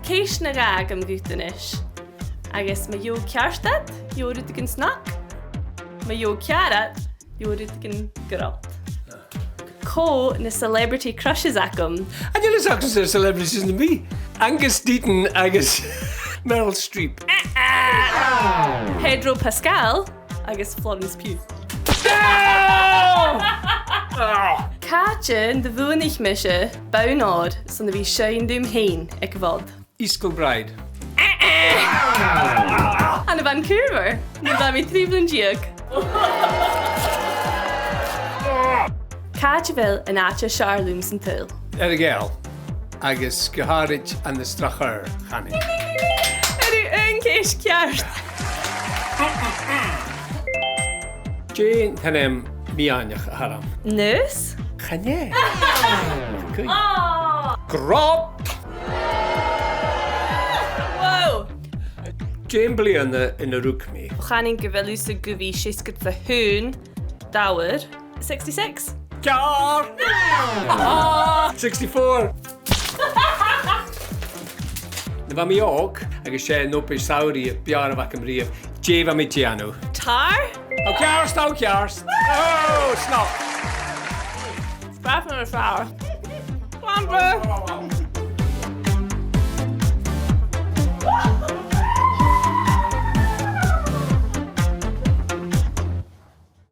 Céis na rag am gútanis. Agus ma jo cearstad, jo rútig an Snog. Ma jo cearad, jo rútig an Grod. Co na celebrity crushes acum. And you're talking to celebrities in me. Angus Deaton, agus Meryl Streep. Pedro Pascal, agus Florence Pugh. Cáin de bhuainich meise baunád san na bhí séin dúm hain ag bhd. Easkell Bride. Anna Vancouver, na bha mi tríblan diag. Cáte bhfuil an áte Charlún san túil. Erigel, agus Geharit and the Strachar, Channing. Erú an céis ceart. Jane Tanem Mianach Haram. Nus? Chanye. Grod. Wow! Jane Blian in the Rukmi. Channing go bhfuil ús a gubhí sioscad sa hún, dáwer, 66. Jar! 64. Na mi og, agus sé nópéis sauri biar of ac am riamh, Jeva mi tianw. Tar? O ciarst, o ciarst. Oh, snot. Spraff yn y ffawr. Come on, bro.